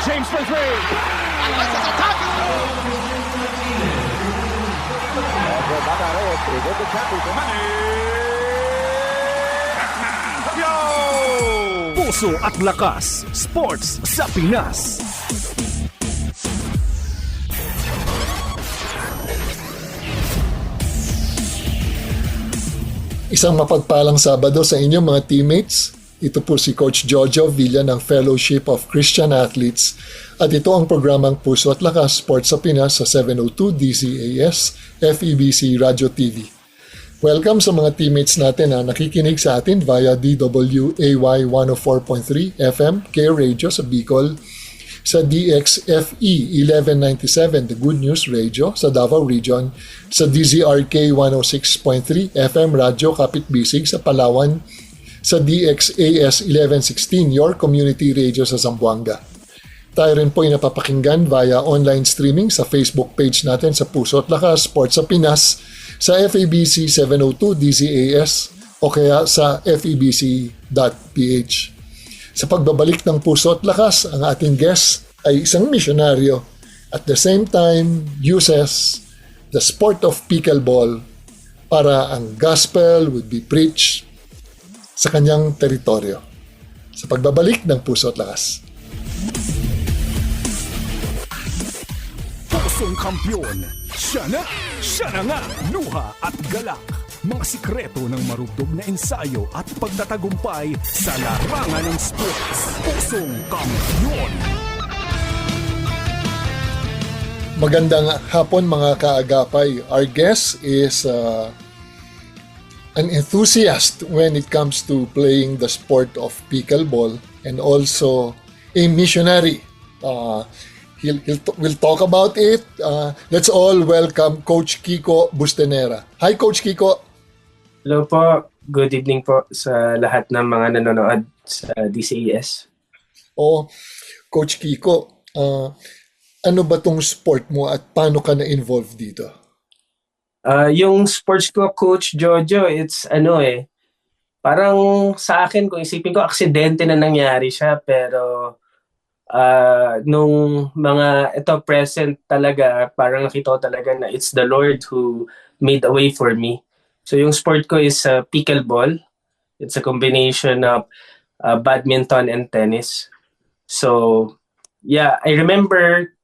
James for three. Alvarez is attacking. Puso at lakas, sports sa Pinas. Isang mapagpalang Sabado sa inyong mga teammates. Ito po si Coach Jojo Villa ng Fellowship of Christian Athletes at ito ang programang Puso at Lakas Sports sa Pinas sa 702 DZAS FEBC Radio TV. Welcome sa mga teammates natin na nakikinig sa atin via DWAY 104.3 FM K-Radio sa Bicol, sa DXFE 1197 The Good News Radio sa Davao Region, sa DZRK 106.3 FM Radio Kapit Bisig sa Palawan, sa DXAS 1116 Your Community Radio sa Zamboanga. Tayo rin po ay napapakinggan via online streaming sa Facebook page natin sa Puso at Lakas Sports sa Pinas, sa FEBC 702 DZAS o kaya sa febc.ph. Sa pagbabalik ng Puso at Lakas, ang ating guest ay isang misyonaryo at the same time uses the sport of pickleball para ang gospel would be preached sa kanyang teritoryo. Sa pagbabalik ng Puso at Lakas. Pusong kampiyon, siya na nga, luha at galak. Mga sikreto ng marugdog na ensayo at pagtatagumpay sa larangan ng sports. Pusong kampiyon. Magandang hapon mga kaagapay. Our guest is an enthusiast when it comes to playing the sport of pickleball and also a missionary. We'll talk about it. Let's all welcome Coach Kiko Bustenera. Hi, Coach Kiko. Hello po. Good evening po sa lahat ng mga nanonood sa DCAS. Coach Kiko, ano ba tong sport mo at paano ka na-involve dito? Yung sports ko, Coach Jojo, it's parang sa akin, kung isipin ko, aksidente na nangyari siya, pero nung mga ito present talaga, parang nakita ko talaga na it's the Lord who made a way for me. So yung sport ko is pickleball. It's a combination of badminton and tennis. So yeah, I remember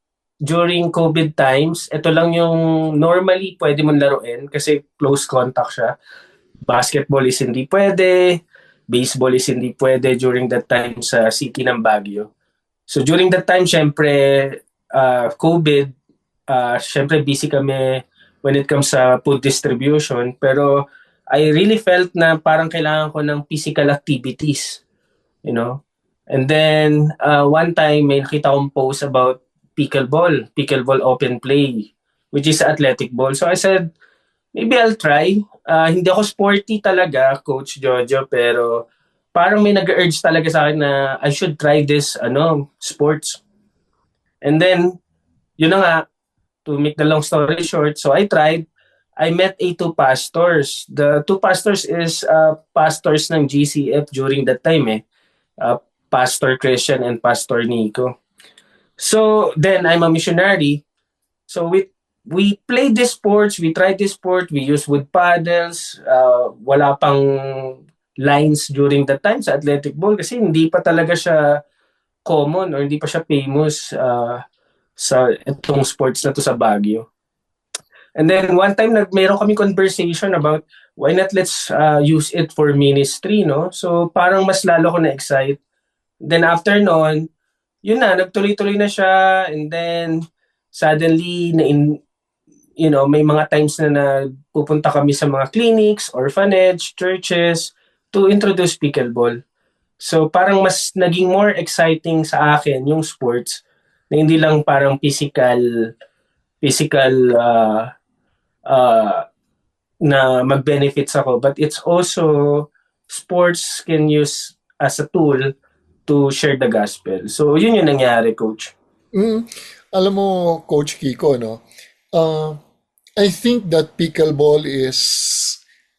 during COVID times, ito lang yung normally pwede mong laruin kasi close contact siya. Basketball is hindi pwede, baseball is hindi pwede during that time sa city ng Baguio. So during that time, syempre, COVID, syempre busy kami when it comes sa food distribution. Pero I really felt na parang kailangan ko ng physical activities, you know. And then, one time, may nakita akong post about pickleball open play, which is athletic ball. So I said, maybe I'll try. Hindi ako sporty talaga, Coach Jojo, pero parang may nag-urge talaga sa akin na I should try this sports. And then, yun na nga, to make the long story short, so I tried. I met two pastors. The two pastors is pastors ng GCF during that time Pastor Christian and Pastor Nico. So then I'm a missionary. So we played this sports, we tried this sport, we used wood paddles, wala pang lines during that time sa athletic ball kasi hindi pa talaga siya common or hindi pa siya famous sa itong sports na to sa Baguio. And then one time mayroon kami conversation about why not let's use it for ministry, no? So parang mas lalo ko na-excite. Then after noon, yun na, nagtuloy-tuloy na siya, and then suddenly may mga times na pupunta kami sa mga clinics, orphanage, churches to introduce pickleball. So parang mas naging more exciting sa akin yung sports na hindi lang parang physical na mag-benefits ako, but it's also sports can use as a tool to share the gospel. So yun yung nangyari, Coach. Alam mo, Coach Kiko, no? I think that pickleball is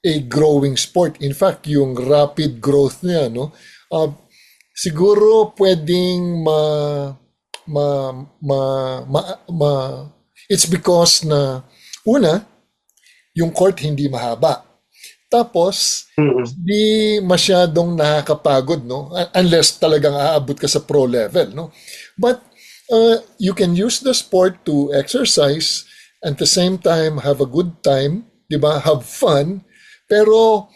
a growing sport. In fact, yung rapid growth niya, no? Siguro pwedeng ma, ma, ma, ma- it's because na una, yung court hindi mahaba. Tapos, Mm. di masyadong nakakapagod, no? Unless talagang aabot ka sa pro level, no? But you can use the sport to exercise and at the same time have a good time, di ba? Have fun, pero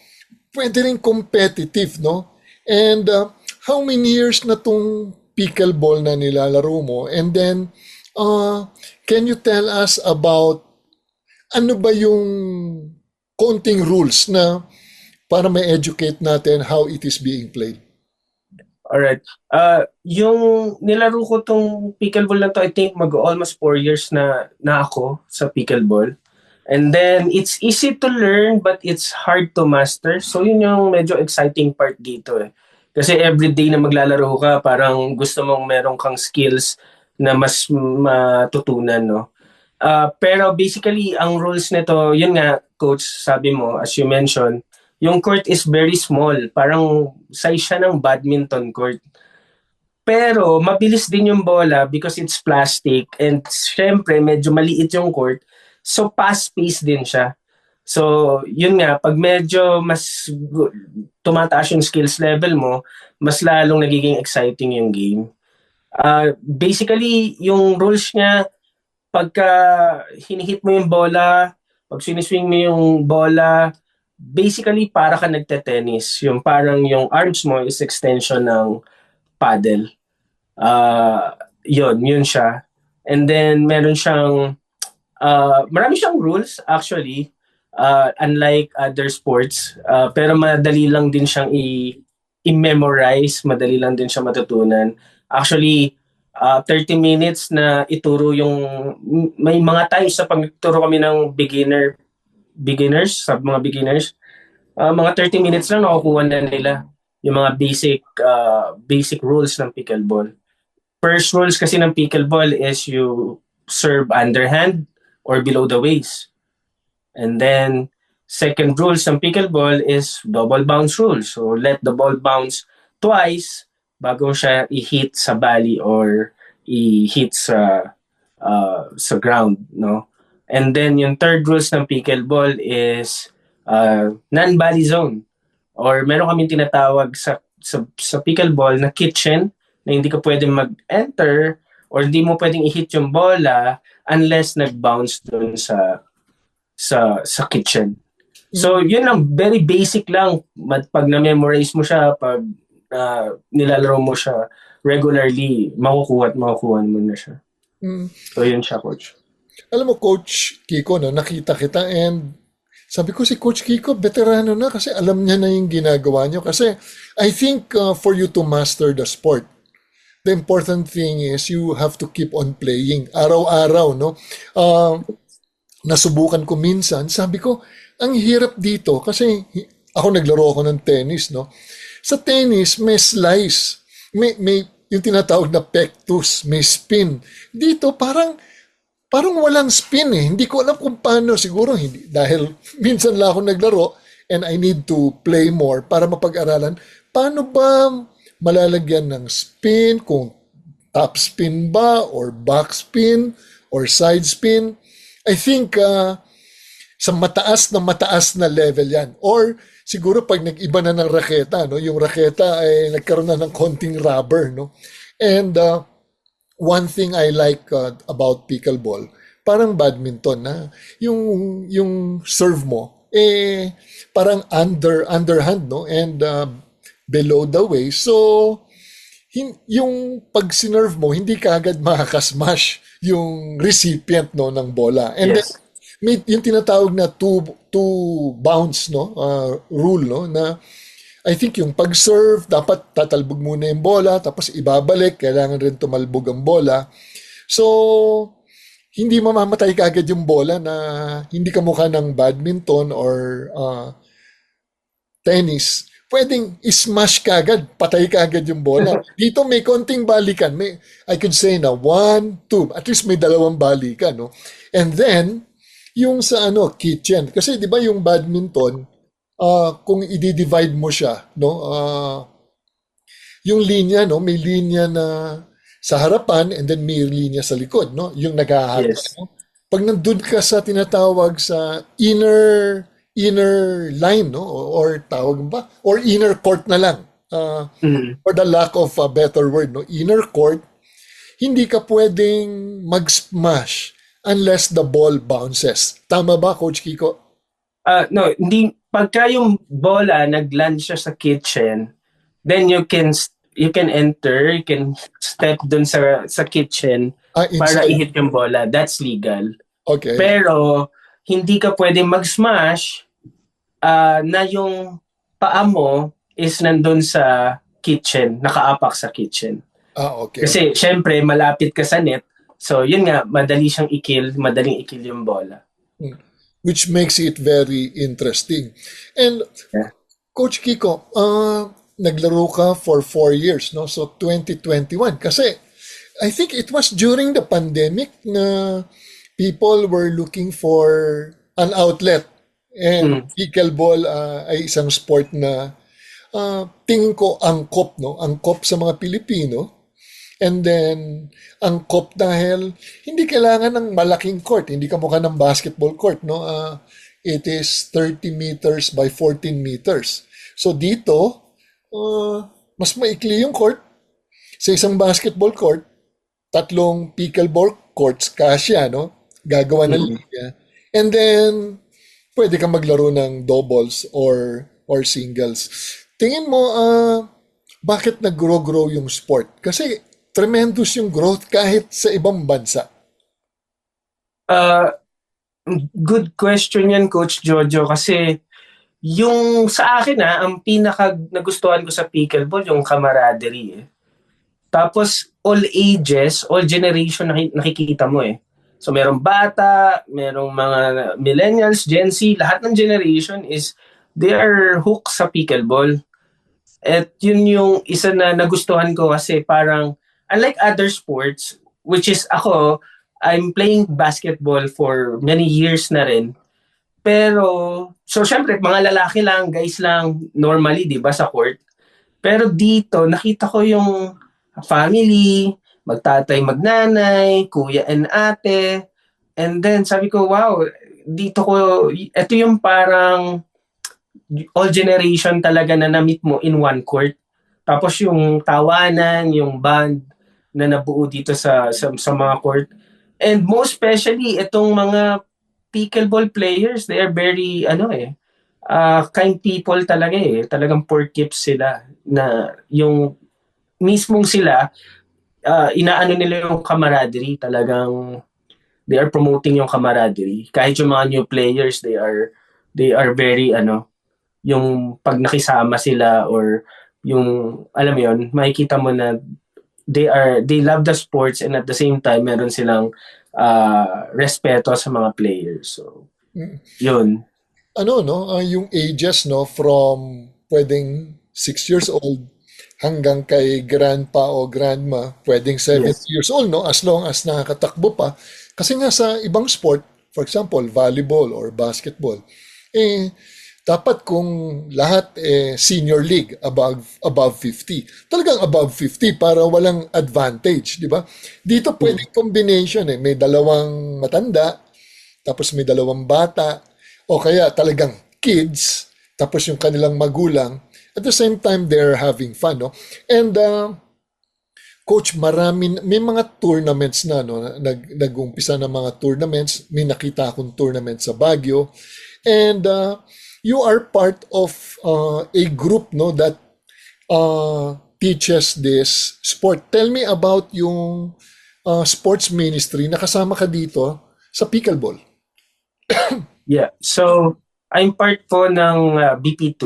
pwede rin competitive, no? And how many years na tong pickleball na nilalaro mo? And then, can you tell us about ano ba yung konting rules na para ma-educate natin how it is being played? Alright. Yung nilaro ko tong pickleball na to, I think almost 4 years na ako sa pickleball. And then, it's easy to learn but it's hard to master. So, yun yung medyo exciting part dito eh. Kasi everyday na maglalaro ka, parang gusto mong meron kang skills na mas matutunan, no? Pero basically, ang rules nito, yun nga, coach, sabi mo, as you mentioned, yung court is very small. Parang size siya ng badminton court. Pero mabilis din yung bola because it's plastic and syempre medyo maliit yung court. So fast-paced din siya. So yun nga, pag medyo mas tumataas yung skills level mo, mas lalong nagiging exciting yung game. Basically, yung rules niya, pagka hinihit mo yung bola, pag siniswing mo yung bola, basically para ka nagte-tennis. Yung parang yung arms mo is extension ng paddle. Yun siya. And then meron siyang marami siyang rules actually, unlike other sports. Pero madali lang din siyang i-memorize, madali lang din siya matutunan. Actually, 30 minutes na ituro yung may mga times sa pagturo kami ng beginners, sa mga beginners, mga 30 minutes lang nakukuha na nila yung mga basic rules ng pickleball. First rules kasi ng pickleball is you serve underhand or below the waist. And then second rules ng pickleball is double bounce rule. So let the ball bounce twice bago siya i-hit sa bali or i-hit sa ground, no? And then yung third rules ng pickleball is non-bally zone, or meron kaming tinatawag sa pickleball na kitchen, na hindi ka pwedeng mag-enter or hindi mo pwedeng i-hit yung bola unless nag-bounce dun sa kitchen. So yun lang, very basic lang. Pag na-memorize mo siya, pag nilalaro mo siya regularly, makukuha mo na siya. So yun siya, coach. Alam mo, Coach Kiko, no, nakita kita and sabi ko si Coach Kiko, veterano na kasi alam niya na yung ginagawa niyo. Kasi I think for you to master the sport, the important thing is you have to keep on playing. Araw-araw, no? Nasubukan ko minsan, sabi ko, ang hirap dito kasi ako naglaro ako ng tennis, no? Sa tennis, may slice, may yung tinatawag na pectus, may spin. Dito parang walang spin eh. Hindi ko alam kung paano, siguro hindi dahil minsan lang ako naglaro and I need to play more para mapag-aralan. Paano ba malalagyan ng spin, kung top spin ba or back spin or side spin? I think sa mataas na level yan. Or siguro pag nag-iba na ng raketa, no? Yung raketa ay nagkaroon na ng konting rubber, no? And one thing I like about pickleball, parang badminton na yung serve mo parang underhand, no? And below the waist. So yung pag sinerve mo, hindi kaagad makakasmash yung recipient, no, ng bola. And Yes. then may yung tinatawag na two bounce, no, rule, no, na I think yung pag-serve dapat tatalbog muna yung bola tapos ibabalik, kailangan rin tumalbog ang bola. So hindi mamamatay kaagad yung bola, na hindi ka mukha ng badminton or tennis. Pwedeng smash kagad, patay kagad yung bola. Dito may konting balikan. I could say na 1, 2, at least may dalawang balikan, no? And then yung sa kitchen, kasi 'di ba yung badminton, kung i-divide mo siya, no? Yung linya, no, may linya na sa harapan and then may linya sa likod, no? Yung naghahatid, Yes. no? Pag nandun ka sa tinatawag sa inner line, no? Or tawag ba? Or inner court na lang. Mm. For the lack of a better word, no? Inner court, hindi ka pwedeng mag-smash unless the ball bounces. Tama ba, Coach Kiko? No, hindi. Pagka yung bola nag-land siya sa kitchen, then you can enter, you can step dun sa kitchen para Inside. i-hit yung bola. That's legal. Okay. Pero hindi ka pwedeng mag-smash na yung paa mo is nandun sa kitchen, nakaapak sa kitchen. Okay. Kasi syempre malapit ka sa net. So yun nga, madaling ikil yung bola. Which makes it very interesting. And Yeah. Coach Kiko, naglaro ka for 4 years, no? So 2021. Kasi I think it was during the pandemic na people were looking for an outlet. And pickleball ay isang sport na tingin ko angkop, no? Angkop sa mga Pilipino. And then, angkop dahil hindi kailangan ng malaking court. Hindi ka mukha ng basketball court, no? It is 30 meters by 14 meters. So dito, mas maikli yung court. Sa isang basketball court, 3 pickleball courts, kasya, no? Gagawa ng linya. And then, pwede ka maglaro ng doubles or singles. Tingin mo, bakit nag-grow yung sport? Kasi tremendous yung growth kahit sa ibang bansa. Good question yan, Coach Jojo, kasi yung sa akin ang pinaka nagustuhan ko sa pickleball yung camaraderie. Tapos all ages, all generation nakikita mo eh. So merong bata, merong mga millennials, Gen Z, lahat ng generation is they are hooked sa pickleball. At yun yung isa na nagustuhan ko kasi parang unlike other sports, which is ako, I'm playing basketball for many years na rin. Pero, so syempre, mga lalaki lang, guys lang, normally, di ba, sa court. Pero dito, nakita ko yung family, magtatay, magnanay, kuya and ate. And then, sabi ko, wow, dito ko, ito yung parang all generation talaga na na-meet mo in one court. Tapos yung tawanan, yung band na nabuo dito sa mga court. And most especially, itong mga pickleball players, they are very, kind people talaga eh. Talagang poor keeps sila. Na yung mismong sila, inaano nila yung camaraderie. Talagang, they are promoting yung camaraderie. Kahit yung mga new players, they are very, yung pag nakisama sila or yung, alam mo yun, makikita mo na they love the sports and at the same time meron silang respeto sa mga players. So, yun. Yung ages, no, from pwedeng 6 years old hanggang kay grandpa o grandma, pwedeng 7 years old, no, as long as nakakatakbo pa. Kasi nga sa ibang sport, for example, volleyball or basketball, dapat kung lahat senior league above 50. Talagang above 50 para walang advantage, di ba? Dito pwedeng combination may dalawang matanda, tapos may dalawang bata, o kaya talagang kids, tapos yung kanilang magulang. At the same time, they're having fun, no? And Coach, may mga tournaments na, no? Nag-umpisa ng mga tournaments. May nakita akong tournament sa Baguio. And you are part of a group, no, that teaches this sport. Tell me about yung sports ministry na kasama ka dito sa pickleball. Yeah. So, I'm part po ng BP2,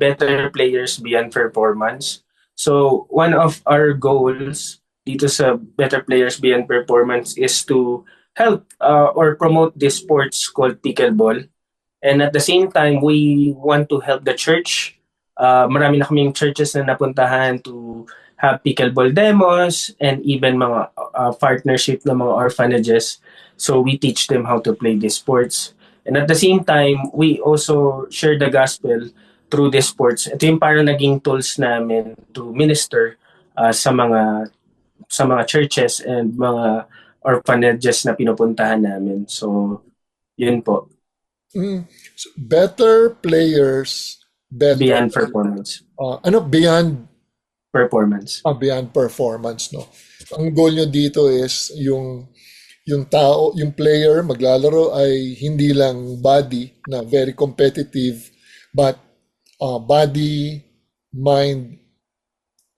Better Players Beyond Performance. So, one of our goals dito sa Better Players Beyond Performance is to help or promote this sports called pickleball. And at the same time, we want to help the church. Marami na kaming churches na napuntahan to have pickleball demos and even mga partnership ng mga orphanages. So we teach them how to play these sports. And at the same time, we also share the gospel through these sports. Ito yung parang naging tools namin to minister sa mga sa mga churches and mga orphanages na pinupuntahan namin. So, yun po. So, better players, better Beyond performance. beyond Performance. beyond performance, no. Ang goal nyo dito is yung tao, yung player maglalaro ay hindi lang body na very competitive, but body, mind,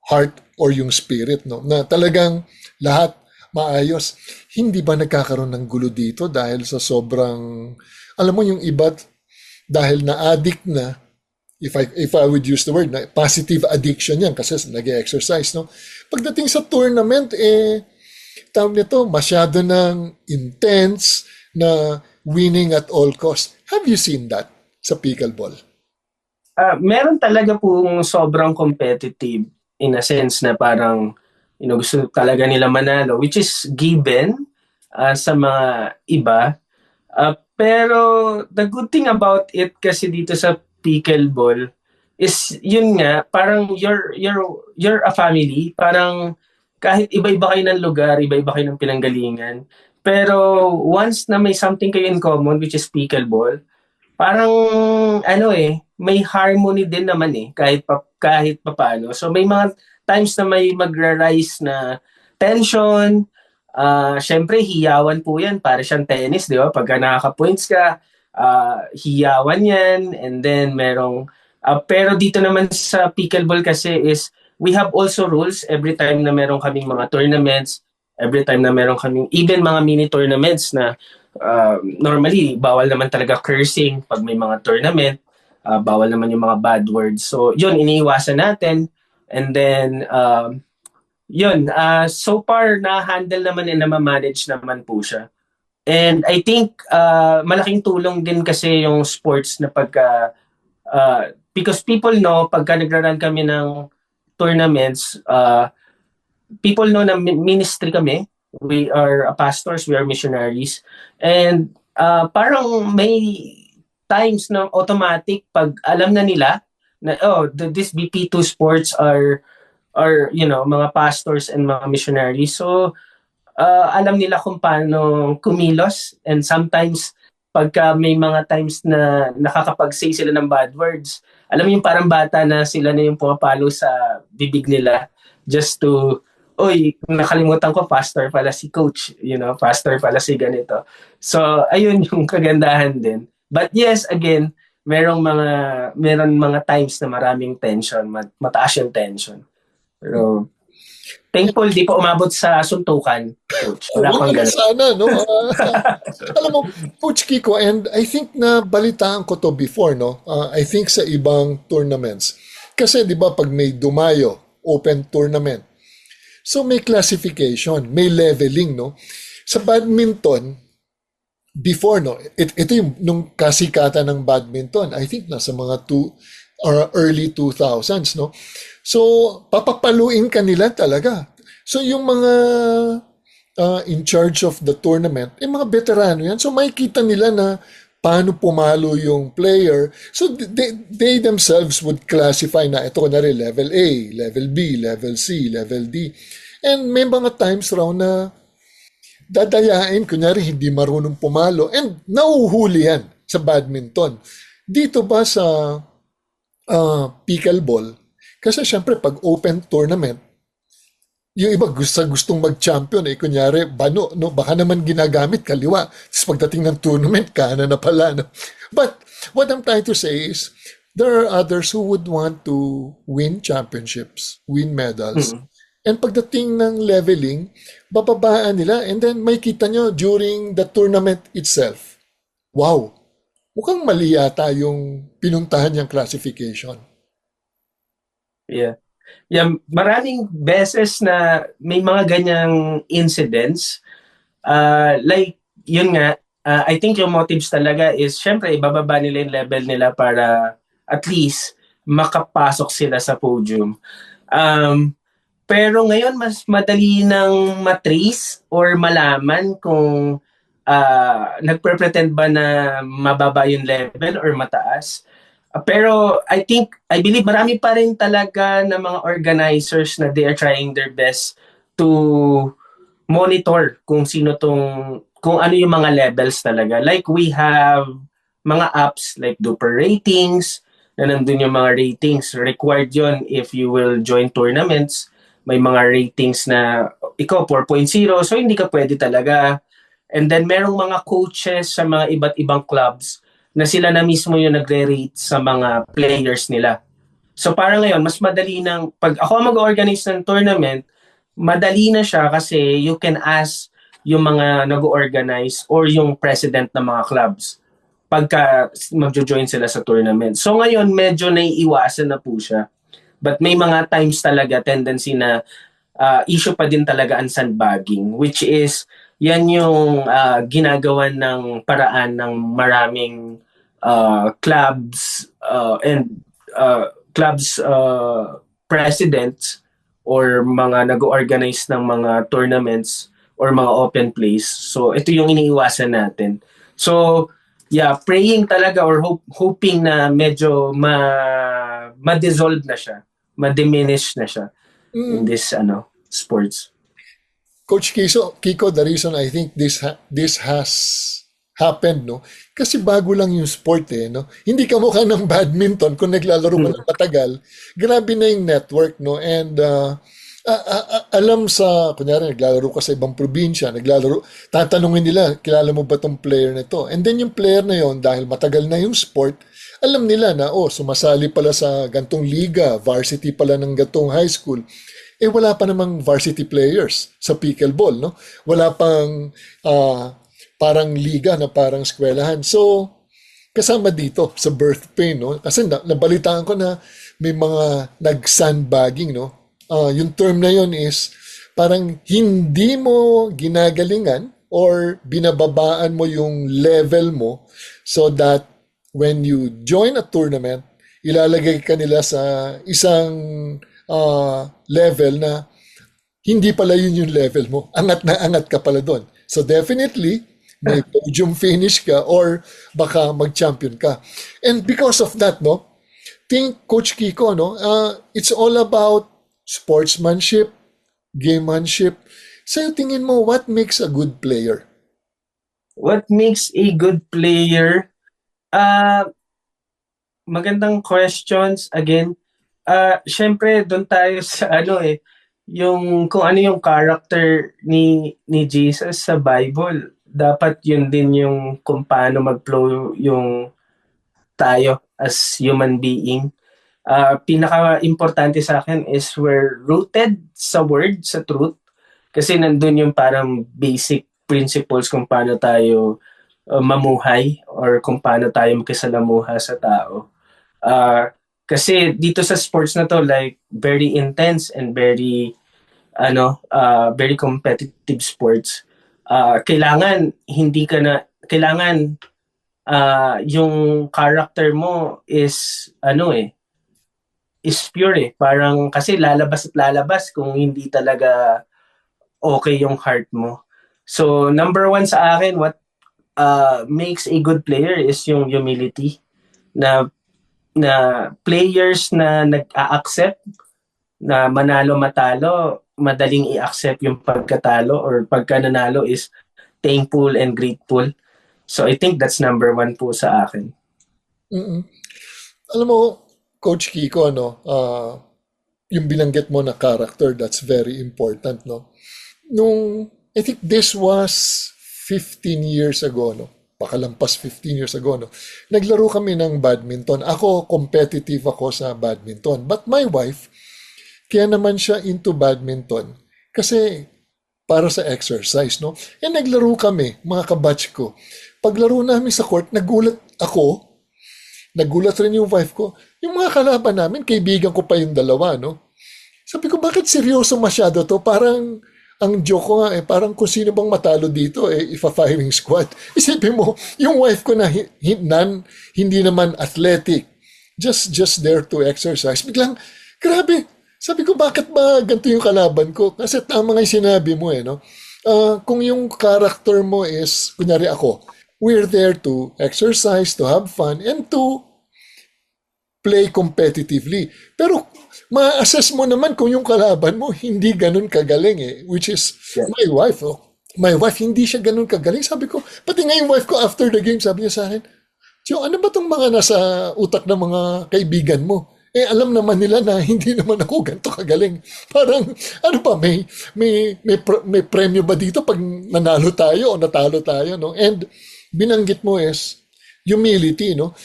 heart, or yung spirit, no, na talagang lahat maayos. Hindi ba nagkakaroon ng gulo dito dahil sa sobrang, alam mo, yung iba dahil na-addict na, if I would use the word, na positive addiction yan kasi nag-exercise, no? Pagdating sa tournament, tawag nito, masyado ng intense na winning at all cost. Have you seen that sa pickleball? Meron talaga pong sobrang competitive in a sense na parang gusto talaga nila manalo, which is given sa mga iba. Pero the good thing about it kasi dito sa pickleball is yun nga, parang you're a family. Parang kahit iba-iba kayo ng lugar, iba-iba kayo ng pinanggalingan. Pero once na may something kayo in common, which is pickleball, parang may harmony din naman kahit papaano. So may mga times na may magra-rise na tension. Syempre hiyawan po yan, para siyang tennis, di ba? Pagka nakaka-points ka, hiyawan yan, and then merong pero dito naman sa pickleball kasi is we have also rules every time na meron kaming mga tournaments, every time na meron kaming even mga mini tournaments na normally bawal naman talaga cursing pag may mga tournament, bawal naman yung mga bad words. So yun, iniiwasan natin, and then so far na-handle naman and na-manage naman po siya. And I think malaking tulong din kasi yung sports na pagka because people know pagka nagra-run kami ng tournaments, people know na ministry kami. We are pastors, we are missionaries. And parang may times na automatic pag alam na nila na this BP2 sports are mga pastors and mga missionaries. So alam nila kung paano kumilos, and sometimes pagka may mga times na nakakapag-say sila ng bad words, alam mo yung parang bata na sila na yung pumapalo sa bibig nila just to, nakalimutan ko, pastor pala si coach, pastor pala si ganito. So ayun yung kagandahan din. But yes, again, meron mga times na maraming tension, mataas yung tension. Pero thankful, di pa umabot sa suntukan, coach. Wala pang ganun. Sana, no? Alam mo, Coach Kiko, and I think na balitaan ko to before, no? I think sa ibang tournaments. Kasi, di ba, pag may Dumayo, open tournament, so may classification, may leveling, no? Sa badminton, before, no? Ito yung nung kasikatan ng badminton, I think nasa mga early 2000s, no? So, papapaluin ka nila talaga. So, yung mga in charge of the tournament, mga veterano yan. So, makikita nila na paano pumalo yung player. So, they themselves would classify na ito kunwari level A, level B, level C, level D. And may mga times raw na dadayain, kunyari hindi marunong pumalo, and nauhuli yan sa badminton. Dito ba sa pickleball, kasi syempre pag open tournament, yung iba gustong mag-champion, kunyari, baka naman ginagamit kaliwa. Tapos pagdating ng tournament, kanan na pala. No? But what I'm trying to say is, there are others who would want to win championships, win medals. Mm-hmm. And pagdating ng leveling, bababaan nila, and then may kita nyo during the tournament itself. Wow! Mukhang mali yata yung pinuntahan niyang classification. Yeah. Maraming beses na may mga ganyang incidents. Like, yun nga, I think yung motives talaga is, syempre, ibababa nila yung level nila para at least makapasok sila sa podium. Pero ngayon, mas madali nang matrace or malaman kung nagpre-pretend ba na mababa yung level or mataas. Pero I believe marami pa rin talaga na mga organizers na they are trying their best to monitor kung ano yung mga levels talaga. Like we have mga apps like Duper Ratings, na nandun yung mga ratings. Required yon if you will join tournaments. May mga ratings na ikaw 4.0, so hindi ka pwede talaga. And then merong mga coaches sa mga iba't ibang clubs na sila na mismo yung nagre-rate sa mga players nila. So para ngayon, mas madali nang, pag ako mag-organize ng tournament, madali na siya kasi you can ask yung mga nag-organize or yung president ng mga clubs pagka magjo-join sila sa tournament. So ngayon, medyo naiiwasan na po siya. But may mga times talaga, tendency na issue pa din talaga ang sandbagging, which is, yan yung ginagawa ng paraan ng maraming clubs and clubs presidents or mga nag-organize ng mga tournaments or mga open plays. So ito yung iniiwasan natin. So yeah, praying talaga or hoping na medyo ma-dissolve na siya, ma-diminish na siya in this sports. Coach Kiko, the reason I think this has happened, no? Kasi bago lang yung sport no? Hindi ka mukha ng badminton kung naglalaro ka ng matagal. Grabe na yung network, no? And alam kunyari naglalaro ka sa ibang probinsya, tatanungin nila, kilala mo ba tong player na to? And then yung player na yon, dahil matagal na yung sport, alam nila na, sumasali pala sa gantong liga, varsity pala ng gantong high school. Wala pa namang varsity players sa pickleball, no? Wala pang parang liga na parang eskwelahan. So, kasama dito sa birth pain, no? Kasi nabalitaan ko na may mga nag-sandbagging, no? Yung term na yon is parang hindi mo ginagalingan or binababaan mo yung level mo so that when you join a tournament, ilalagay ka nila sa isang level na hindi pala yun yung level mo. Angat na angat ka pala doon. So definitely, may podium finish ka or baka mag-champion ka. And because of that, no, think Coach Kiko, no, it's all about sportsmanship, gamemanship. Sa'yo tingin mo, what makes a good player? What makes a good player? Magandang questions again. Syempre doon tayo sa yung kung ano yung character ni Jesus sa Bible. Dapat yun din yung kung paano mag-flow yung tayo as human being. Pinaka-importante sa akin is we're rooted sa word, sa truth. Kasi nandun yung parang basic principles kung paano tayo mamuhay or kung paano tayo makisalamuha sa tao. Kasi dito sa sports na to, like very intense and very competitive sports. Kailangan yung character mo is is pure Parang kasi lalabas at lalabas kung hindi talaga okay yung heart mo. So number one sa akin, what makes a good player is yung humility, na players na nag-a-accept na manalo matalo, madaling i-accept yung pagkatalo or pagka nanalo is thankful and grateful. So I think that's number one po sa akin. Alam mo, Coach Kiko, yung binanggit mo na character, that's very important, no? I think this was 15 years ago, no? Baka lampas 15 years ago, no? Naglaro kami ng badminton. Ako, competitive ako sa badminton. But my wife, kaya naman siya into badminton. Kasi para sa exercise, no? Naglaro kami, mga kabatch ko. Paglaro namin sa court, nagulat ako. Nagulat rin yung wife ko. Yung mga kalaban namin, kaibigan ko pa yung dalawa, no? Sabi ko, bakit seryoso masyado to? Parang, ang joke ko nga, parang kung sino bang matalo dito, ifa-firing squad. Isipin mo, yung wife ko na hindi naman athletic, just there to exercise. Biglang, grabe, sabi ko, bakit ba ganito yung kalaban ko? Kasi tama nga yung sinabi mo, no? Kung yung character mo is, kunyari ako, we're there to exercise, to have fun, and to play competitively. Pero ma-assess mo naman kung yung kalaban mo hindi ganun kagaling eh. Which is Yeah. my wife, oh. My wife, hindi siya ganun kagaling. Sabi ko, pati nga yung wife ko after the game, sabi niya sa akin, Tio, ano ba tong mga nasa utak ng mga kaibigan mo? Alam naman nila na hindi naman ako ganito kagaling. Parang, ano pa, may premyo ba dito pag nanalo tayo o natalo tayo, no? And binanggit mo is humility, no?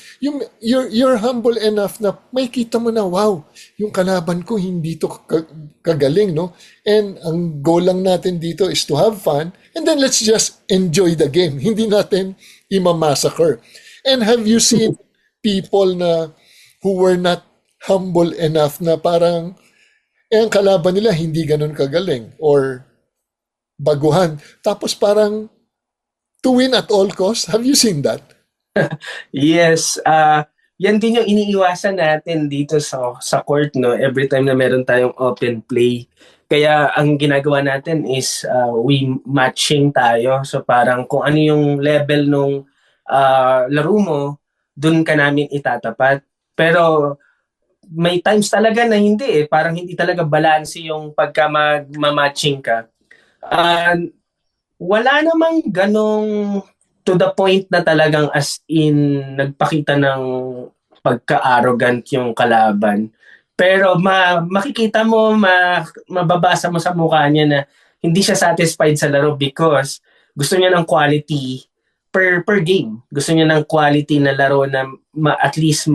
You're humble enough na may kita mo na, wow, yung kalaban ko hindi to kagaling, no? And ang goal lang natin dito is to have fun and then let's just enjoy the game. Hindi natin imamassacre. And have you seen people na who were not humble enough na parang ang kalaban nila hindi ganun kagaling or baguhan. Tapos parang to win at all costs. Have you seen that? Yes, yan din yung iniiwasan natin dito sa court, no? Every time na meron tayong open play. Kaya ang ginagawa natin is we matching tayo. So parang kung ano yung level nung laro mo, dun ka namin itatapat. Pero may times talaga na hindi eh. Parang hindi talaga balance yung pagka magmamatching ka. Wala namang ganong to the point na talagang as in nagpakita ng pagka-arrogant yung kalaban. Pero makikita mo, mababasa mo sa mukha niya na hindi siya satisfied sa laro because gusto niya ng quality per game. Gusto niya ng quality na laro na at least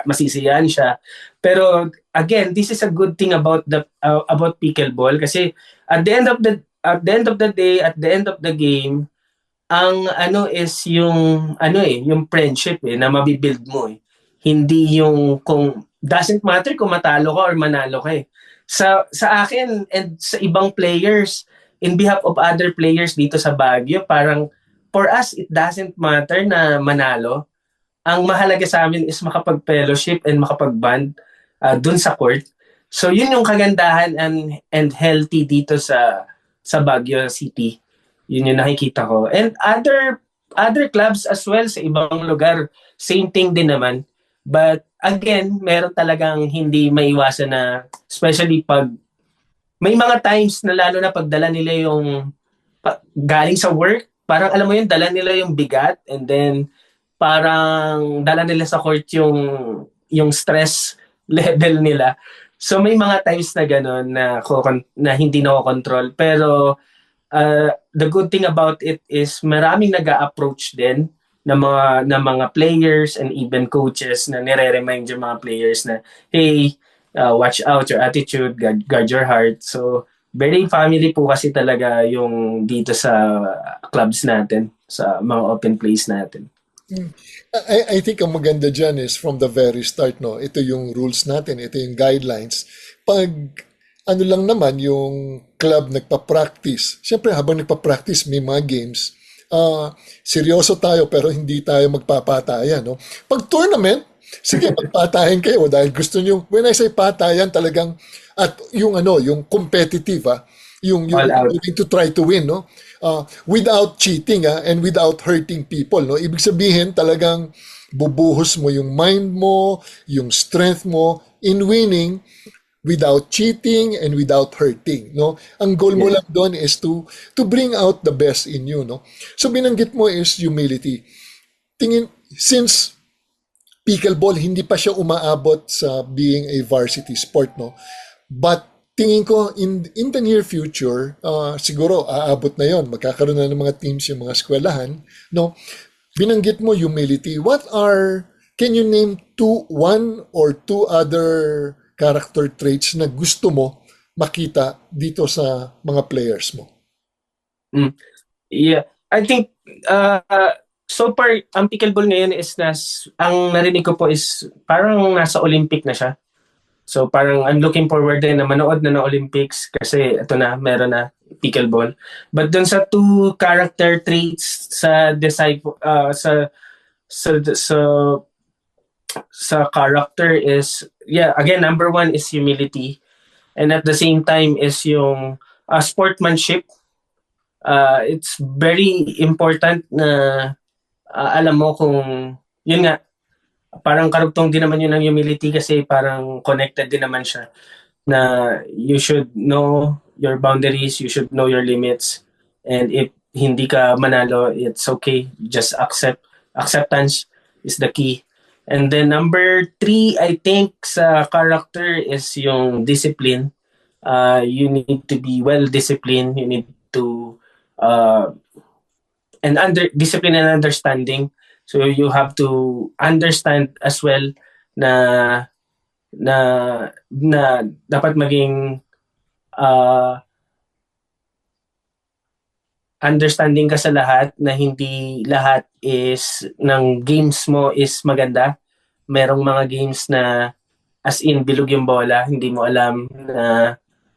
masisiyahan siya. Pero again, this is a good thing about pickleball kasi at the end of the day, at the end of the game, ang is yung yung friendship na mabibuild mo eh. Hindi yung kung doesn't matter kung matalo ka or manalo ka eh. Sa akin and sa ibang players, in behalf of other players dito sa Baguio, parang for us it doesn't matter na manalo. Ang mahalaga sa amin is makapag-fellowship and makapag-band dun sa court. So yun yung kagandahan and healthy dito sa Baguio City. Yun yung nakikita ko. And other clubs as well sa ibang lugar, same thing din naman. But again, meron talagang hindi maiwasan na, especially pag may mga times na lalo na pagdala nila yung galing sa work, parang alam mo yun, dala nila yung bigat and then parang dala nila sa court yung stress level nila. So may mga times na gano'n na hindi nako-control. Pero the good thing about it is maraming nag-a-approach din ng mga players and even coaches na nire-remind yung mga players na, hey, watch out your attitude, guard your heart. So very family po kasi talaga yung dito sa clubs natin, sa mga open plays natin. I think ang maganda dyan is from the very start, no? Ito yung rules natin, ito yung guidelines. Pag ano lang naman yung club nagpa-practice. Siyempre habang nagpa-practice may mga games. Seryoso tayo pero hindi tayo magpapatayan, no? Pag tournament, sige magpatayan kayo dahil gusto niyo. When I say patayan talagang at yung yung competitive yung willing to try to win, no? Without cheating and without hurting people, no? Ibig sabihin talagang bubuhos mo yung mind mo, yung strength mo in winning without cheating and without hurting, no? Ang goal mo lang doon is to bring out the best in you, no? So binanggit mo is humility. Since pickleball hindi pa siya umaabot sa being a varsity sport, no? But tingin ko in the near future, siguro aabot na 'yon. Magkakaroon na ng mga teams yung mga eskwelahan, no? Binanggit mo humility. Can you name one or two other character traits na gusto mo makita dito sa mga players mo? Yeah, I think so far ang pickleball ngayon is ang narinig ko po is parang nasa Olympic na siya. So parang I'm looking forward din na manood na ng Olympics kasi ito na, meron na pickleball. But dun sa two character traits sa character is, again, number one is humility. And at the same time is yung sportsmanship. It's very important na alam mo kung, yun nga, parang karugtong din naman yun ng humility kasi parang connected din naman siya na you should know your boundaries, you should know your limits, and if hindi ka manalo, it's okay. Just accept. Acceptance is the key. And then number 3, I think sa character is yung discipline. You need to be well disciplined. You need to and under discipline and understanding. So you have to understand as well na na na dapat maging uh, understanding ka sa lahat na hindi lahat is ng games mo is maganda. Merong mga games na as in bilog yung bola, hindi mo alam na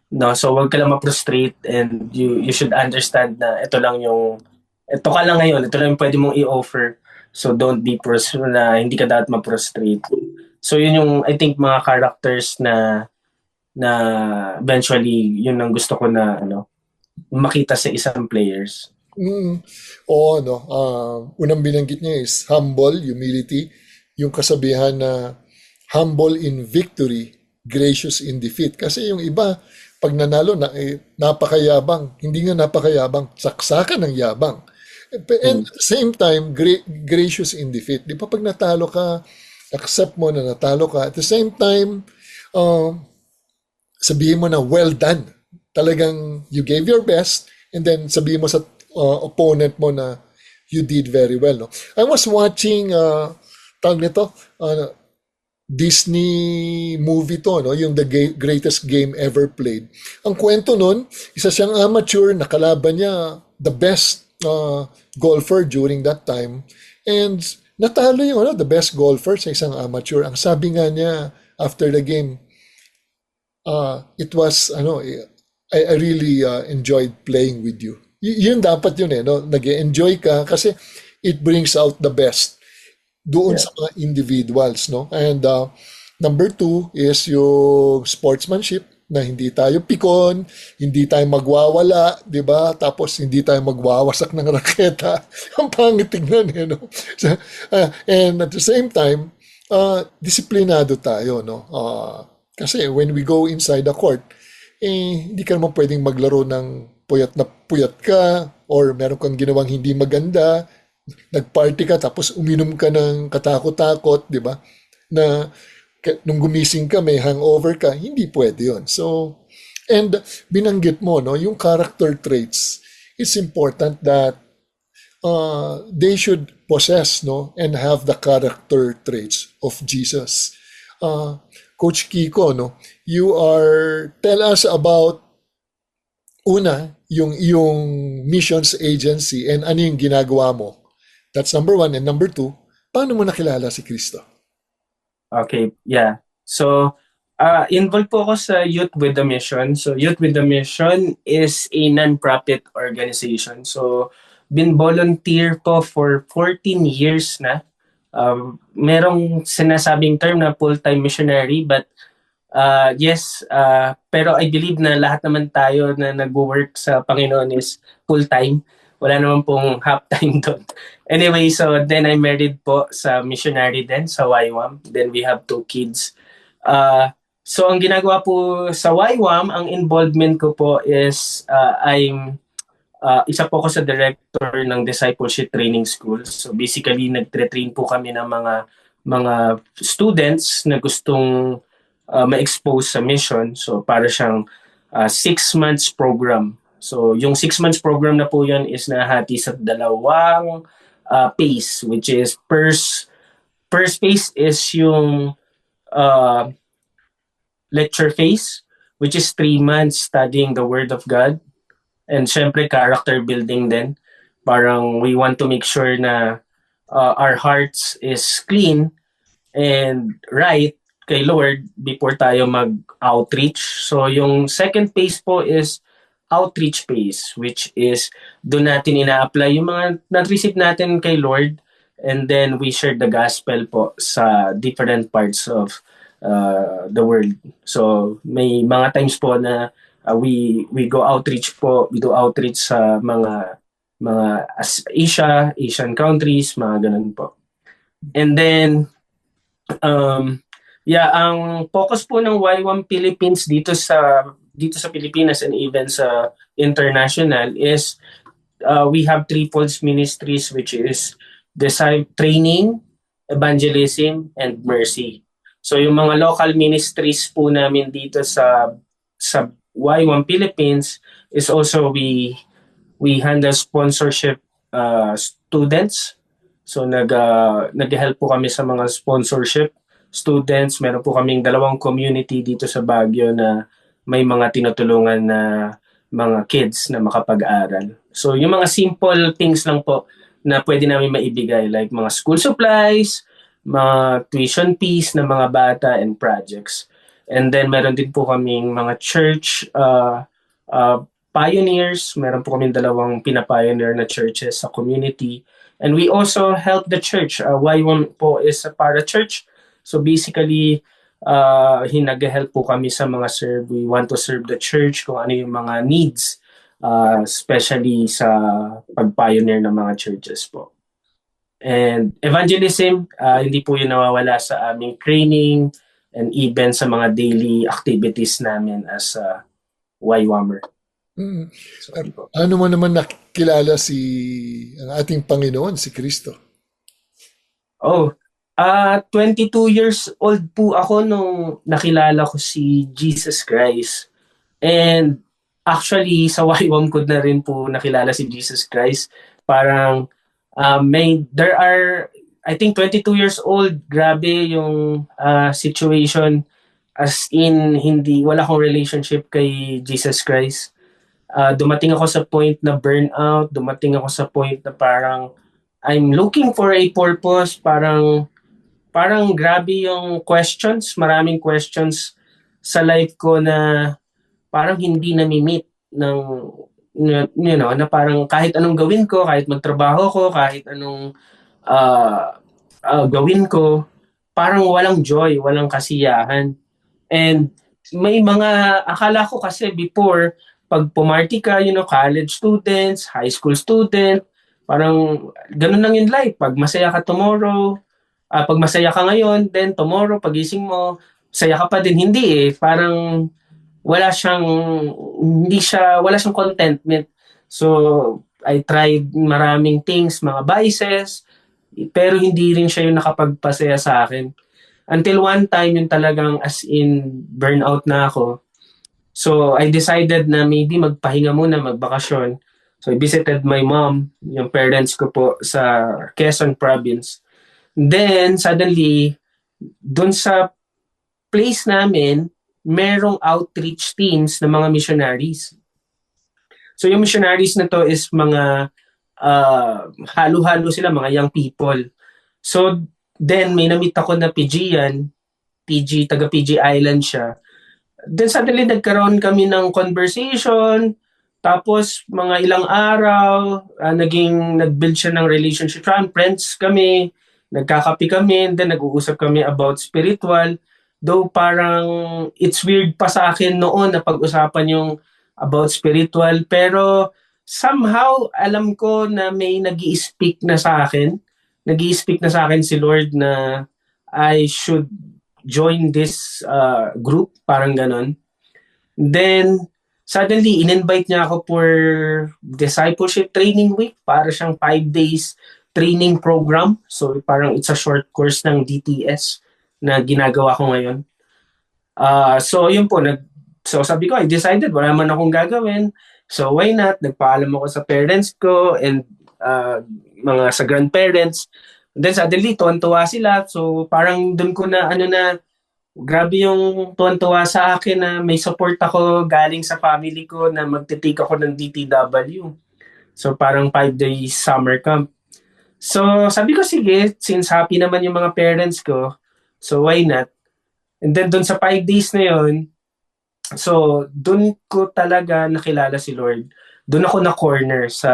no, so wag ka lang ma-frustrate and you should understand na ito ka lang ngayon, ito lang yung pwede mong i-offer. So don't be na hindi ka dapat ma-frustrate. So yun yung I think mga characters na eventually yun ang gusto ko na makita sa isang players. Oo, no. Unang binanggit niya is humble, humility. Yung kasabihan na humble in victory, gracious in defeat. Kasi yung iba, pag nanalo, napakayabang. Hindi nga napakayabang, saksakan ng yabang. And at the same time, gracious in defeat. Di ba pag natalo ka, accept mo na natalo ka. At the same time, sabihin mo na well done. Talagang you gave your best and then sabihin mo sa opponent mo na you did very well. No? I was watching, tawag nito, Disney movie to, no? Yung The Greatest Game Ever Played. Ang kwento nun, isa siyang amateur, nakalaban niya the best golfer during that time. And natalo yung the best golfer sa isang amateur. Ang sabi nga niya after the game, it was, I really enjoyed playing with you. Yun dapat yun no? Nag-enjoy ka kasi it brings out the best doon sa mga individuals, no? And number 2 is yung sportsmanship na hindi tayo pikon, hindi tayo magwawala, di ba? Tapos hindi tayo magwawasak ng raketa. Ang pangit tignan, no? So, and at the same time, disiplinado tayo, no? Kasi when we go inside the court, hindi ka naman pwedeng maglaro ng puyat na puyat ka or meron kang ginawang hindi maganda, nagparty ka tapos uminom ka ng katakot-takot, di ba? Na nung gumising ka may hangover ka, hindi pwede yon. So, and binanggit mo, no, yung character traits, it's important that they should possess, no, and have the character traits of Jesus. Coach Kiko, no, tell us about una, yung missions agency and ano yung ginagawa mo. That's number 1. And number 2, paano mo nakilala si Kristo? Okay, yeah. So, involved po ako sa Youth with a Mission. So, Youth with a Mission is a non-profit organization. So, been volunteer po for 14 years na. Merong sinasabing term na full-time missionary, but yes, pero I believe na lahat naman tayo na nag-work sa Panginoon is full-time. Wala naman pong half-time doon. Anyway, so then I married po sa missionary din sa YWAM. Then we have 2 kids. So ang ginagawa po sa YWAM, ang involvement ko po is isa po ako sa director ng Discipleship Training School. So basically, nagtre-train po kami ng mga students na gustong ma-expose sa mission. So para siyang 6 months program. So yung 6 months program na po yan is nahati sa dalawang phase, which is first phase is yung lecture phase, which is 3 months studying the Word of God. And syempre character building din. Parang we want to make sure na our hearts is clean and right kay Lord before tayo mag-outreach. So yung second phase po is outreach phase, which is doon natin ina-apply yung mga na-receive natin kay Lord, and then we share the gospel po sa different parts of the world. So may mga times po na we go outreach po, we do outreach sa mga Asian countries, mga ganun po. And then Ang focus po ng Y1 Philippines dito sa Pilipinas and even sa international is we have threefold ministries, which is training, evangelism, and mercy. So yung mga local ministries po namin dito sa Y1 Philippines is also we handle sponsorship students. So nag-help po kami sa mga sponsorship students. Meron po kaming 2 community dito sa Baguio na may mga tinutulungan na mga kids na makapag-aral. So yung mga simple things lang po na pwede namin maibigay, like mga school supplies, mga tuition fees ng mga bata and projects. And then meron din po kaming mga church pioneers. Meron po kaming 2 pinapioneer na churches sa community. And we also help the church. Y1 po is a para-church. So basically, nag-help po kami sa mga serve. We want to serve the church kung ano yung mga needs, especially sa pag-pioneer ng mga churches po. And evangelism, hindi po yun nawawala sa aming training and even sa mga daily activities namin as a YWAMer. Ano mo naman nakilala ang ating Panginoon, si Kristo? 22 years old po ako nung nakilala ko si Jesus Christ. And actually, sa YWAM ko na rin po nakilala si Jesus Christ. Parang there are, I think 22 years old, grabe yung situation, as in wala akong relationship kay Jesus Christ. Dumating ako sa point na burnout, dumating ako sa point na parang I'm looking for a purpose, parang grabe yung questions, maraming questions sa life ko na parang hindi nami-meet ng na parang kahit anong gawin ko, kahit magtrabaho ko, kahit anong gawin ko, parang walang joy, walang kasiyahan. And may mga akala ko kasi before, pag pumarty ka, college students, high school student, parang ganun lang yung life. Pag masaya ka tomorrow, pag masaya ka ngayon, then tomorrow, pagising mo, saya ka pa din. Hindi parang wala siyang contentment. So, I tried maraming things, mga vices, pero hindi rin siya yung nakapagpasaya sa akin. Until one time, yung talagang as in burnout na ako. So, I decided na maybe magpahinga muna, magbakasyon. So, I visited my mom, yung parents ko po sa Quezon Province. Then, suddenly, dun sa place namin, merong outreach teams ng mga missionaries. So, yung missionaries na to is mga halo-halo sila, mga young people. So, then, may namit ako na Fijian, taga PG Island siya. Then suddenly nagkaroon kami ng conversation, tapos mga ilang araw, nag-build siya ng relationship. Friends kami, nagkakape kami, and then nag-uusap kami about spiritual. Though parang it's weird pa sa akin noon na pag-usapan yung about spiritual, pero somehow alam ko na may nag-i-speak na sa akin. Nag-i-speak na sa akin si Lord na I should join this group, parang ganon. Then, suddenly, in-invite niya ako for discipleship training week. Para siyang 5 days training program. So, parang it's a short course ng DTS na ginagawa ko ngayon. So, yun po. So, sabi ko, I decided, wala man akong gagawin. So, why not? Nagpaalam ako sa parents ko and mga sa grandparents. Then suddenly, tuwan-tuwa sila. So parang dun ko na, grabe yung tuwan-tuwa sa akin na may support ako galing sa family ko na magte-take ako ng DTW. So parang 5 days summer camp. So sabi ko, sige, since happy naman yung mga parents ko, so why not? And then dun sa 5 days na yun, so dun ko talaga nakilala si Lord. Dun ako na-corner sa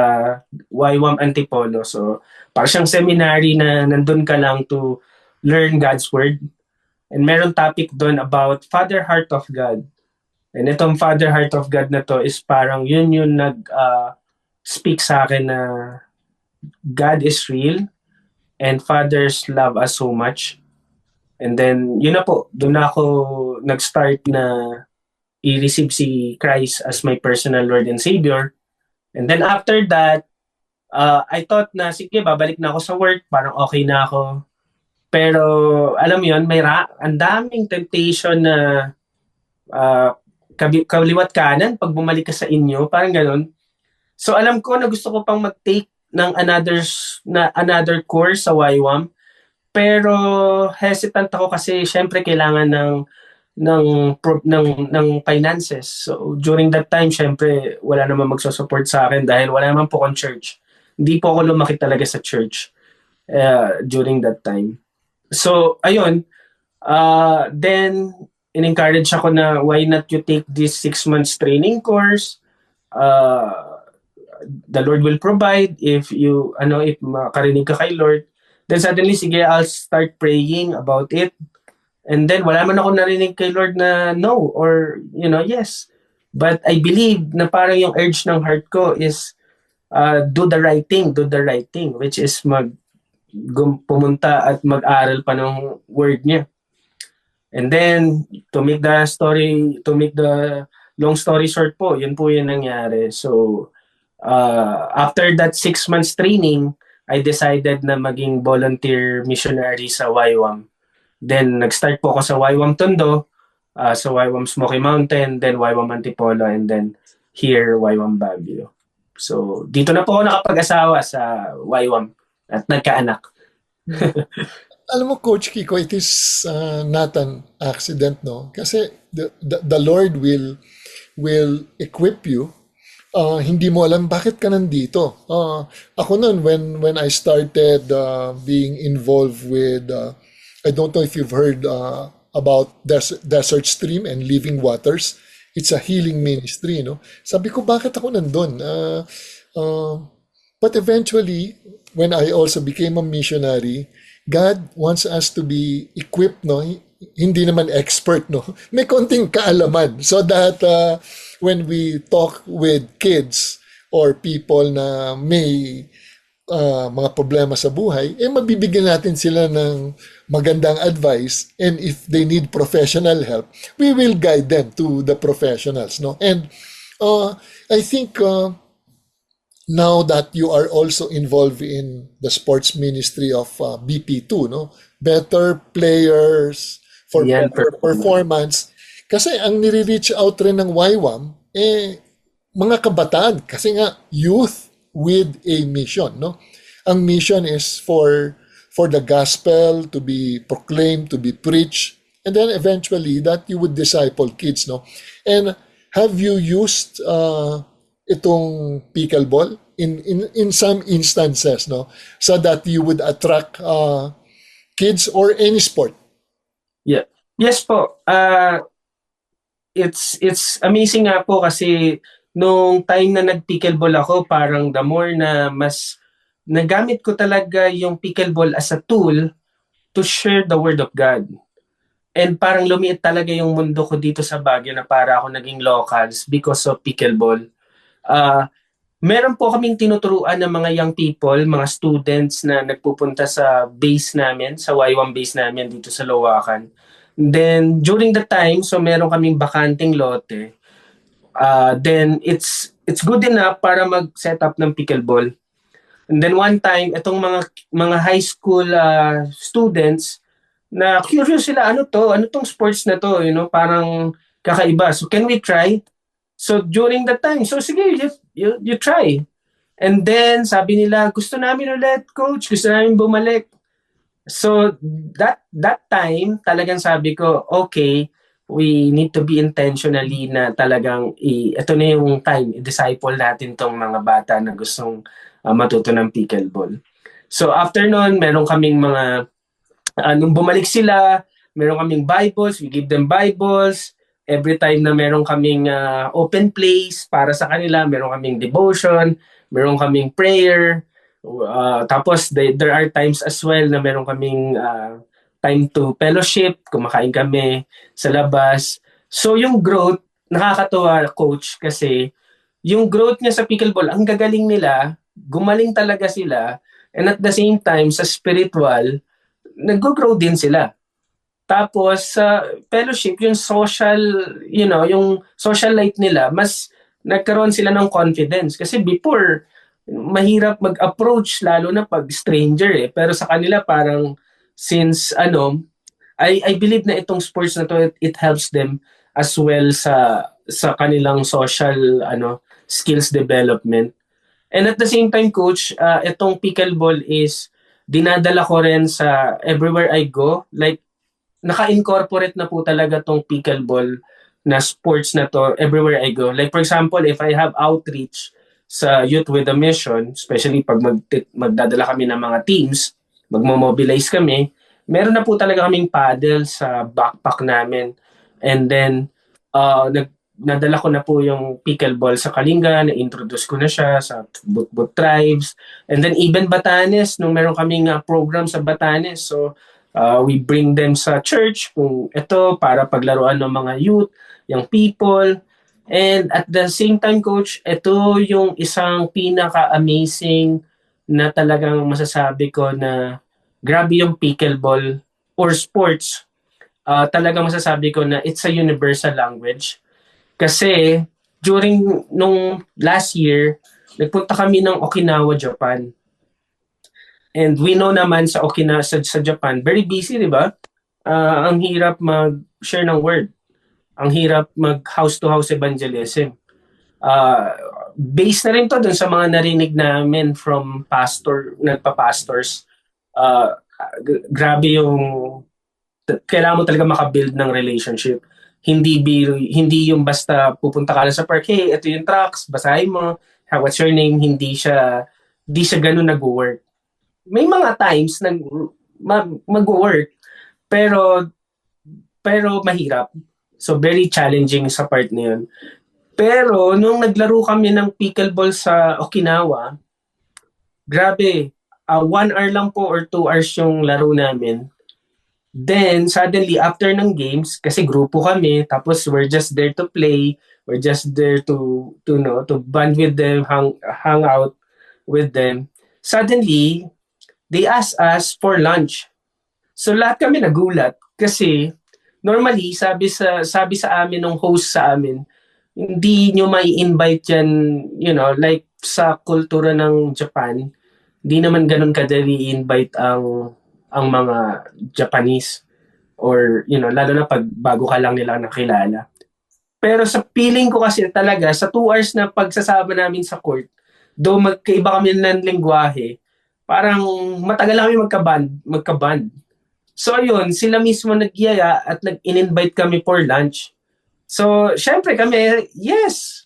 YWAM Antipolo. So parang siyang seminary na nandun ka lang to learn God's Word. And meron topic doon about Father Heart of God. And itong Father Heart of God na to is parang yun yung nag-speak sa akin na God is real and fathers love us so much. And then, yun na po, doon na ako nag-start na i-receive si Christ as my personal Lord and Savior. And then after that, I thought na, sige, babalik na ako sa work, parang okay na ako. Pero, alam mo yun, ang daming temptation na kaliwat kanan pag bumalik ka sa inyo, parang ganun. So, alam ko na gusto ko pang mag-take ng another course sa YWAM. Pero hesitant ako kasi syempre kailangan ng finances. So during that time syempre wala naman magso-support sa akin dahil wala naman po akong church. Hindi po ako lumaki talaga sa church during that time. So ayun, then in-encourage ako na why not you take this 6 months training course. The Lord will provide if makarinig ka kay Lord. Then suddenly, sige, I'll start praying about it. And then, wala man ako narinig kay Lord na no or, yes. But I believe na parang yung urge ng heart ko is do the right thing, which is pumunta at mag-aral pa ng word niya. And then, to make the long story short po, yun po yung nangyari. So, after that 6 months training, I decided na maging volunteer missionary sa YWAM. Then, nag-start po ako sa YWAM Tondo, sa YWAM Smoky Mountain, then YWAM Antipolo, and then here, YWAM Baguio. So, dito na po ako nakapag-asawa sa YWAM at nagkaanak. Alam mo, Coach Kiko, it is not an accident, no? Kasi the Lord will equip you. Hindi mo alam bakit ka nandito. Ako noon, when I started being involved with, I don't know if you've heard about Desert Stream and Living Waters. It's a healing ministry, no? Sabi ko, bakit ako nandun? But eventually, when I also became a missionary, God wants us to be equipped, no? Hindi naman expert, no? May konting kaalaman so that when we talk with kids or people na may mga problema sa buhay, mabibigyan natin sila ng magandang advice, and if they need professional help, we will guide them to the professionals, no? And I think now that you are also involved in the sports ministry of BP2, no? Better players for better performance. Kasi ang nire-reach out rin ng YWAM, mga kabataan. Kasi nga, youth with a mission, no? Ang mission is for the gospel to be proclaimed, to be preached, and then eventually that you would disciple kids, no? And have you used itong pickleball in some instances, no? So that you would attract kids or any sport? Yeah. Yes po. It's amazing nga po kasi nung time na nag-pickleball ako, parang the more na mas nagamit ko talaga yung pickleball as a tool to share the word of God. And parang lumiit talaga yung mundo ko dito sa Baguio na para ako naging locals because of pickleball. Meron po kaming tinuturuan ng mga young people, mga students na nagpupunta sa base namin, sa YWAM base namin dito sa Loacan. Then, during the time, so meron kaming bakanting lote. Then, it's good enough para mag-set up ng pickleball. And then, one time, itong mga high school students, na curious sila, ano tong sports na to? Parang kakaiba. So, can we try? So, during that time, so sige, you try. And then, sabi nila, gusto namin ulit, coach. Gusto namin bumalik. So that time, talagang sabi ko, okay, we need to be intentionally na talagang ito na yung time, i-disciple natin tong mga bata na gustong matuto ng pickleball. So after nun, meron kaming nung bumalik sila, meron kaming Bibles, we give them Bibles. Every time na meron kaming open place para sa kanila, meron kaming devotion, meron kaming prayer. Tapos there are times as well na meron kaming time to fellowship, kumakain kami sa labas. So yung growth, nakakatuwa, coach, kasi yung growth niya sa pickleball, ang gagaling nila, gumaling talaga sila, and at the same time, sa spiritual, nag-grow din sila. Tapos sa fellowship, yung social, yung social life nila, mas nagkaroon sila ng confidence. Kasi before, mahirap mag-approach lalo na pag stranger eh. Pero sa kanila parang since I believe na itong sports na to, it helps them as well sa kanilang social skills development. And at the same time, coach, itong pickleball is dinadala ko rin sa everywhere I go. Like naka-incorporate na po talaga tong pickleball na sports na to everywhere I go. Like for example, if I have outreach sa Youth with a Mission, especially pag magdadala kami ng mga teams, magmo-mobilize kami, meron na po talaga kaming paddle sa backpack namin. And then, nadala ko na po yung pickleball sa Kalinga, na-introduce ko na siya sa Butbut Tribes. And then even Batanes, nung meron kaming program sa Batanes, so we bring them sa church kung ito para paglaruan ng mga youth, young people. And at the same time, coach, ito yung isang pinaka-amazing na talagang masasabi ko na grabe yung pickleball or sports. Talagang masasabi ko na it's a universal language. Kasi during nung last year, nagpunta kami ng Okinawa, Japan. And we know naman sa Okinawa, sa Japan, very busy, di ba? Ang hirap mag-share ng word. Ang hirap mag-house-to-house evangelism. Based na rin to dun sa mga narinig namin from nagpa-pastors. Grabe yung kailangan mo talaga makabuild ng relationship. Hindi yung basta pupunta ka lang sa park, hey, ito yung tracks, basahin mo, what's your name, hindi siya ganun nag-work. May mga times mag-work, pero mahirap. So very challenging sa part na yun. Pero nung naglaro kami ng pickleball sa Okinawa, grabe, 1 hour lang po or 2 hours yung laro namin. Then suddenly after ng games, kasi grupo kami, tapos we're just there to play, we're just there to bond with them, hang out with them. Suddenly, they asked us for lunch. So lahat kami nagulat kasi normally sabi sa amin ng host sa amin, hindi nyo mai-invite yan, like sa kultura ng Japan, hindi naman ganun kadali invite ang mga Japanese or lalo na pag bago ka lang nila nakilala. Pero sa feeling ko kasi talaga sa 2 hours na pagsasama namin sa court, though magkaiba kami ng lengguwahe, parang matagal kami magka-band. So ayun, sila mismo nagyaya at in-invite kami for lunch. So syempre kami, yes,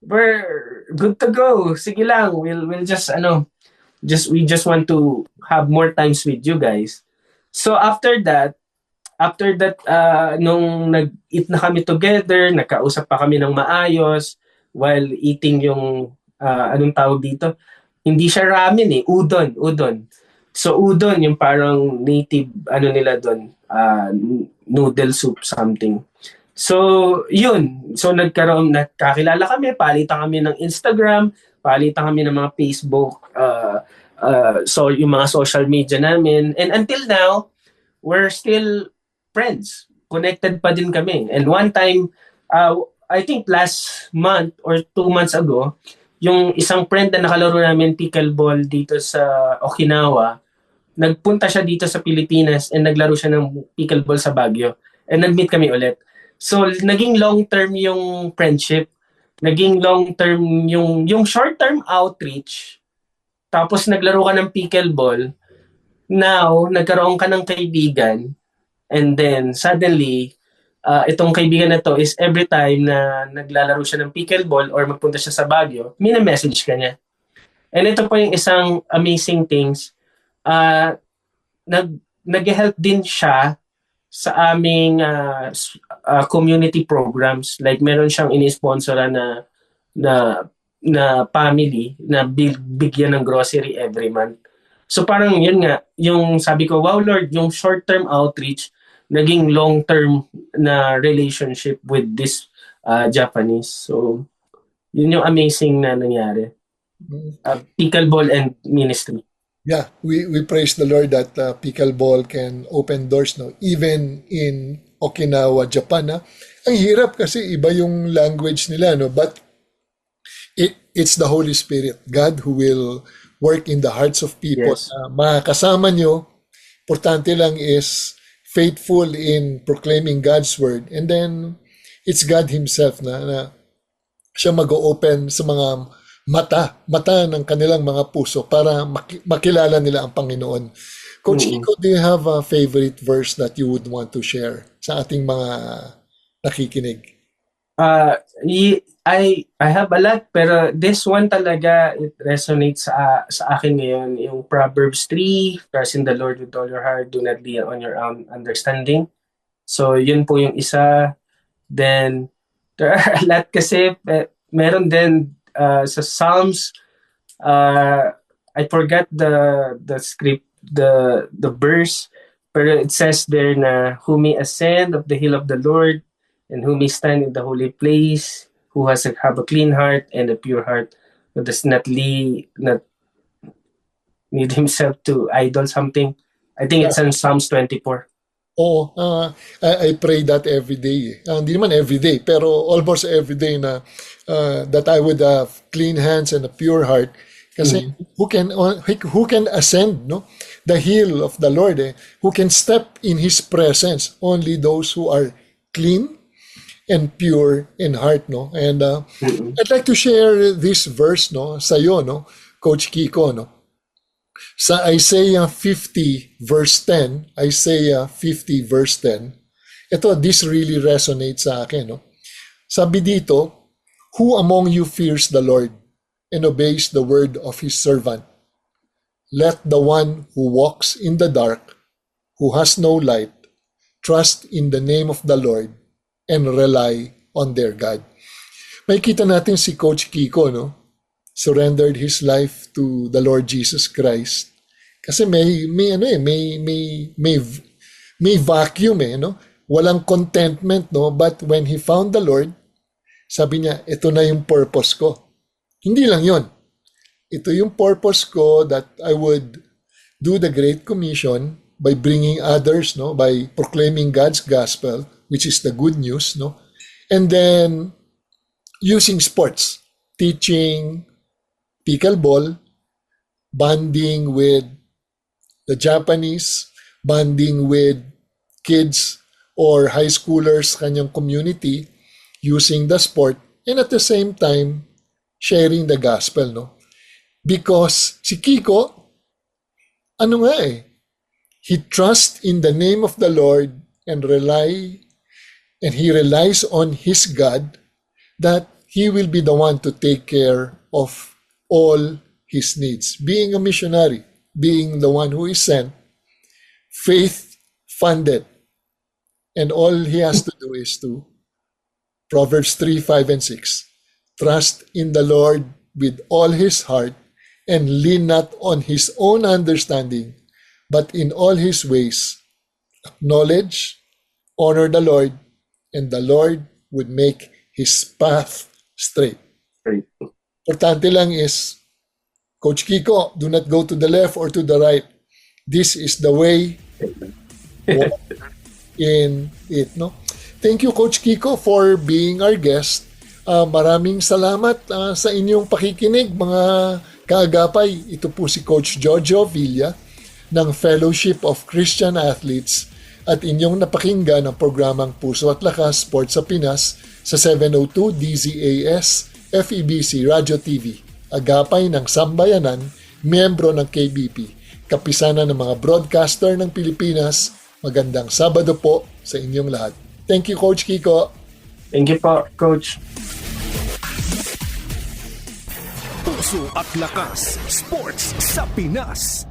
we're good to go. Sige lang, we'll just we just want to have more times with you guys. So after that, nung nag-eat na kami together, nagkausap pa kami ng maayos while eating yung anong tawag dito? Hindi siya ramen udon. So udon yung parang native nila doon, noodle soup something. So yun, so nagkakilala kami, palitan kami ng Instagram, palitan kami ng mga Facebook, so yung mga social media namin, and until now we're still friends, connected pa din kami. And one time, I think last month or 2 months ago, yung isang friend na nakalaro namin pickleball dito sa Okinawa, nagpunta siya dito sa Pilipinas and naglaro siya ng pickleball sa Baguio. And nag-meet kami ulit. So, naging long-term yung friendship. Naging long-term yung short-term outreach. Tapos naglaro ka ng pickleball. Now, nagkaroon ka ng kaibigan. And then, suddenly, itong kaibigan na to is every time na naglalaro siya ng pickleball or magpunta siya sa Baguio, mina-message ka niya. And ito po yung isang amazing things. Nag-help din siya sa aming community programs. Like meron siyang ini-sponsoran na family na bigyan ng grocery every month. So parang yun nga, yung sabi ko, wow Lord, yung short-term outreach, naging long-term na relationship with this Japanese. So, yun yung amazing na nangyari. Pickleball and ministry. Yeah, we praise the Lord that pickleball can open doors, no? Even in Okinawa, Japan, ha? Ang hirap kasi iba yung language nila, no? But it's the Holy Spirit, God, who will work in the hearts of people. Yes. Makakasama nyo, importante lang is faithful in proclaiming God's word. And then, it's God Himself na siya mag-open sa mga mata ng kanilang mga puso para makilala nila ang Panginoon. Coach Kiko, do you have a favorite verse that you would want to share sa ating mga nakikinig? I have a lot, pero this one talaga, it resonates sa akin ngayon, yung Proverbs 3, trust in the Lord with all your heart, do not be on your own understanding. So yun po yung isa. Then there are a lot kasi, meron din sa Psalms, I forgot the script, the verse, pero it says there na, who may ascend of the hill of the Lord, and who may stand in the holy place, who have a clean heart and a pure heart, who does not lead himself to idol something. I think it's in Psalms 24. Oo, I pray that every day. Hindi naman every day, pero almost every day na that I would have clean hands and a pure heart. Kasi who can ascend, no? The hill of the Lord, who can step in His presence? Only those who are clean and pure in heart, no? And I'd like to share this verse, no, sa iyo, no, Coach Kiko, no? Sa Isaiah 50 verse 10, this really resonates sa akin, no? Sabi dito, who among you fears the Lord and obeys the word of His servant? Let the one who walks in the dark, who has no light, trust in the name of the Lord and rely on their God. May kita natin si Coach Kiko, no? Surrendered his life to the Lord Jesus Christ. Kasi may vacuum, no? Walang contentment, no? But when he found the Lord, sabi niya, ito na yung purpose ko. Hindi lang yon. Ito yung purpose ko, that I would do the Great Commission by bringing others, no? By proclaiming God's gospel, which is the good news, no? And then using sports, teaching pickleball, bonding with the Japanese, bonding with kids or high schoolers, kanyang community, using the sport, and at the same time, sharing the gospel, no? Because si Kiko, he trusts in the name of the Lord and he relies on his God that he will be the one to take care of all his needs. Being a missionary, being the one who is sent, faith-funded. And all he has to do is to, Proverbs 3, 5, and 6, trust in the Lord with all his heart and lean not on his own understanding, but in all his ways acknowledge, honor the Lord, and the Lord would make his path straight. Right. Importante lang is, Coach Kiko, do not go to the left or to the right. This is the way. Walk in it, no? Thank you, Coach Kiko, for being our guest. Maraming salamat sa inyong pakikinig, mga kaagapay. Ito po si Coach Jojo Villa ng Fellowship of Christian Athletes at inyong napakinggan ang programang Puso at Lakas Sports sa Pinas sa 702 DZAS FEBC Radio TV. Agapay ng Sambayanan, miyembro ng KBP, kapisanan ng mga broadcaster ng Pilipinas. Magandang Sabado po sa inyong lahat. Thank you, Coach Kiko. Thank you po, Coach. Puso at Lakas Sports sa Pinas.